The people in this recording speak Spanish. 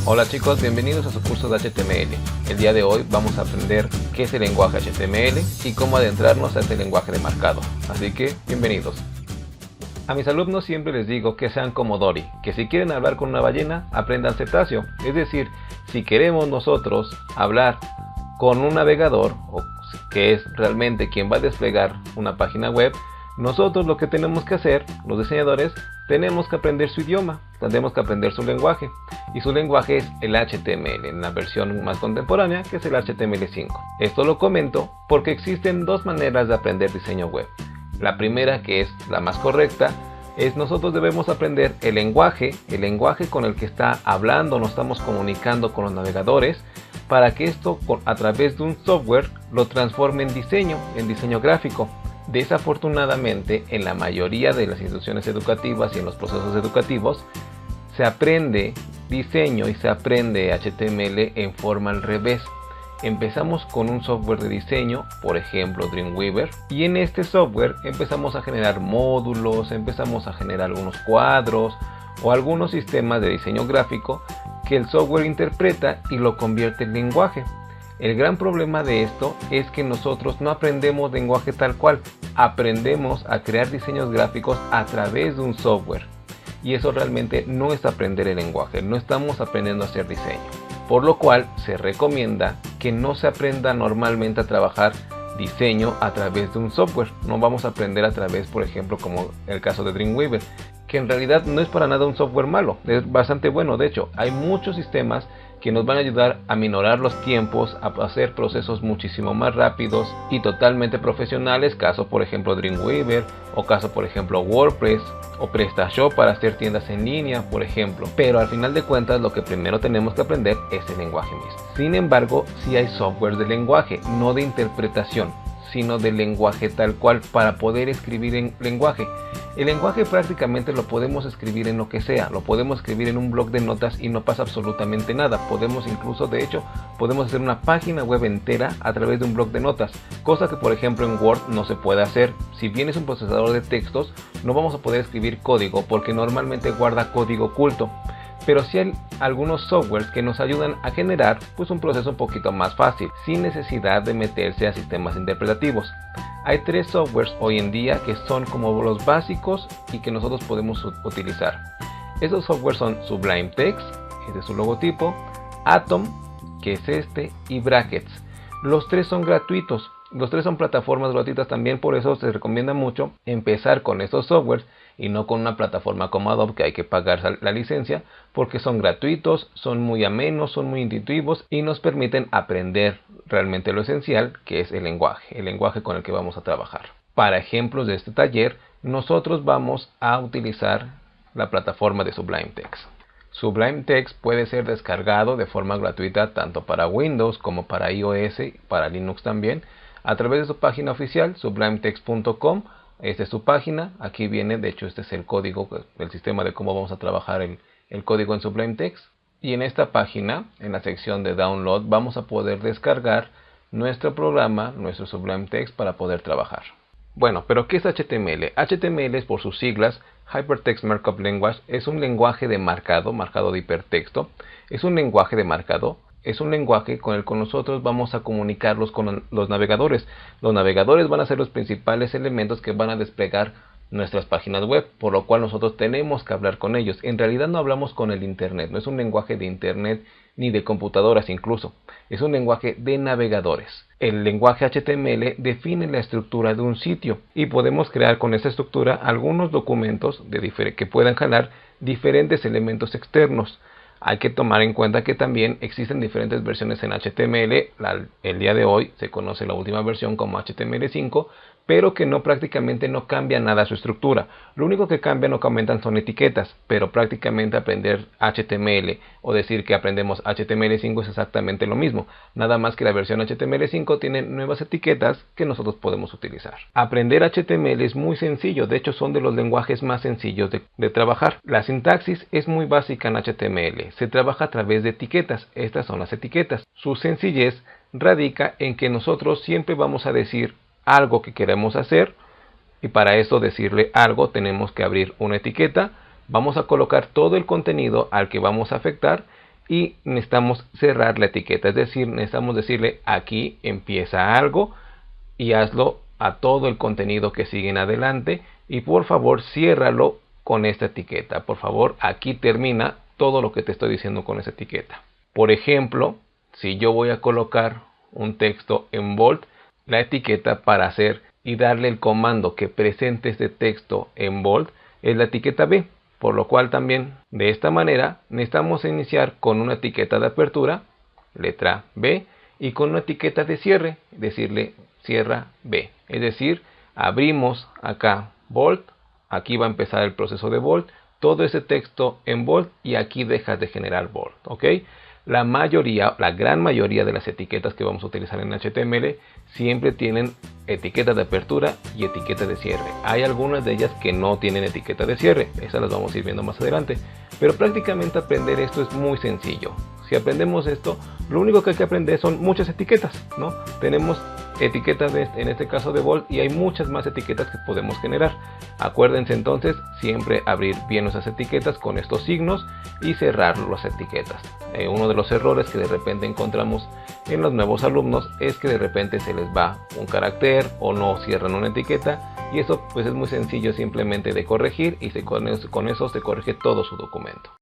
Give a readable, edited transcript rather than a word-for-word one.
Hola chicos, bienvenidos a su curso de HTML. El día de hoy vamos a aprender qué es el lenguaje HTML y cómo adentrarnos a este lenguaje de marcado. Así que, bienvenidos. A mis alumnos siempre les digo que sean como Dory, que si quieren hablar con una ballena, aprendan cetáceo. Es decir, si queremos nosotros hablar con un navegador, o que es realmente quien va a desplegar una página web, nosotros lo que tenemos que hacer, los diseñadores, tenemos que aprender su idioma, tenemos que aprender su lenguaje, y su lenguaje es el HTML, en la versión más contemporánea, que es el HTML5. Esto lo comento porque existen dos maneras de aprender diseño web. La primera, que es la más correcta, es nosotros debemos aprender el lenguaje con el que está hablando, nos estamos comunicando con los navegadores, para que esto a través de un software lo transforme en diseño gráfico. Desafortunadamente, en la mayoría de las instituciones educativas y en los procesos educativos, se aprende diseño y se aprende HTML en forma al revés. Empezamos con un software de diseño, por ejemplo Dreamweaver, y en este software empezamos a generar módulos, empezamos a generar algunos cuadros o algunos sistemas de diseño gráfico que el software interpreta y lo convierte en lenguaje. El gran problema de esto es que nosotros no aprendemos lenguaje tal cual, aprendemos a crear diseños gráficos a través de un software. Y eso realmente no es aprender el lenguaje, no estamos aprendiendo a hacer diseño. Por lo cual se recomienda que no se aprenda normalmente a trabajar diseño a través de un software. No vamos a aprender a través, por ejemplo, como el caso de Dreamweaver, que en realidad no es para nada un software malo, es bastante bueno. De hecho, hay muchos sistemas que nos van a ayudar a minorar los tiempos, a hacer procesos muchísimo más rápidos y totalmente profesionales, caso por ejemplo Dreamweaver, o caso por ejemplo WordPress, o PrestaShop para hacer tiendas en línea, por ejemplo. Pero al final de cuentas lo que primero tenemos que aprender es el lenguaje mismo. Sin embargo, sí hay software de lenguaje, no de interpretación, sino de lenguaje tal cual, para poder escribir en lenguaje. El lenguaje prácticamente lo podemos escribir en lo que sea, lo podemos escribir en un blog de notas y no pasa absolutamente nada. Podemos incluso, de hecho, podemos hacer una página web entera a través de un blog de notas, cosa que por ejemplo en Word no se puede hacer. Si bien es un procesador de textos, no vamos a poder escribir código porque normalmente guarda código oculto. Pero sí hay algunos softwares que nos ayudan a generar un proceso un poquito más fácil, sin necesidad de meterse a sistemas interpretativos. Hay tres softwares hoy en día que son como los básicos y que nosotros podemos utilizar. Esos softwares son Sublime Text, este es su logotipo, Atom, que es este, y Brackets. Los tres son gratuitos. Los tres son plataformas gratuitas también, por eso se recomienda mucho empezar con estos softwares y no con una plataforma como Adobe que hay que pagar la licencia, porque son gratuitos, son muy amenos, son muy intuitivos y nos permiten aprender realmente lo esencial, que es el lenguaje con el que vamos a trabajar. Para ejemplos de este taller, nosotros vamos a utilizar la plataforma de Sublime Text. Sublime Text puede ser descargado de forma gratuita tanto para Windows como para iOS, para Linux también, a través de su página oficial, sublimetext.com. Esta es su página, aquí viene, de hecho este es el código, el sistema de cómo vamos a trabajar el código en Sublime Text. Y en esta página, en la sección de Download, vamos a poder descargar nuestro programa, nuestro Sublime Text, para poder trabajar. Bueno, pero ¿qué es HTML? HTML es por sus siglas, Hypertext Markup Language, es un lenguaje de marcado de hipertexto, es un lenguaje de marcado. Es un lenguaje con el que nosotros vamos a comunicarlos con los navegadores. Los navegadores van a ser los principales elementos que van a desplegar nuestras páginas web, por lo cual nosotros tenemos que hablar con ellos. En realidad no hablamos con el internet, no es un lenguaje de internet ni de computadoras incluso. Es un lenguaje de navegadores. El lenguaje HTML define la estructura de un sitio y podemos crear con esa estructura algunos documentos que puedan jalar diferentes elementos externos. Hay que tomar en cuenta que también existen diferentes versiones en HTML. El día de hoy se conoce la última versión como HTML5, pero que prácticamente no cambia nada su estructura. Lo único que cambian o que aumentan son etiquetas, pero prácticamente aprender HTML o decir que aprendemos HTML5 es exactamente lo mismo. Nada más que la versión HTML5 tiene nuevas etiquetas que nosotros podemos utilizar. Aprender HTML es muy sencillo, de hecho son de los lenguajes más sencillos de trabajar. La sintaxis es muy básica en HTML, se trabaja a través de etiquetas, estas son las etiquetas. Su sencillez radica en que nosotros siempre vamos a decir algo que queremos hacer y para eso decirle algo tenemos que abrir una etiqueta, vamos a colocar todo el contenido al que vamos a afectar y necesitamos cerrar la etiqueta, es decir, necesitamos decirle aquí empieza algo y hazlo a todo el contenido que sigue en adelante y por favor ciérralo con esta etiqueta. Por favor, aquí termina todo lo que te estoy diciendo con esa etiqueta. Por ejemplo, si yo voy a colocar un texto en bold, la etiqueta para hacer y darle el comando que presente este texto en bold es la etiqueta B, por lo cual también de esta manera necesitamos iniciar con una etiqueta de apertura, letra B, y con una etiqueta de cierre, decirle cierra B. Es decir, abrimos acá bold, aquí va a empezar el proceso de bold, todo ese texto en bold y aquí dejas de generar bold, ¿ok? La gran mayoría de las etiquetas que vamos a utilizar en HTML siempre tienen etiqueta de apertura y etiqueta de cierre. Hay algunas de ellas que no tienen etiqueta de cierre, esas las vamos a ir viendo más adelante. Pero prácticamente aprender esto es muy sencillo. Si aprendemos esto, lo único que hay que aprender son muchas etiquetas, ¿no? Tenemos etiquetas en este caso de bold y hay muchas más etiquetas que podemos generar. Acuérdense entonces siempre abrir bien nuestras etiquetas con estos signos y cerrar las etiquetas. Uno de los errores que de repente encontramos en los nuevos alumnos es que de repente se les va un carácter o no cierran una etiqueta y eso pues es muy sencillo simplemente de corregir y con eso se corrige todo su documento.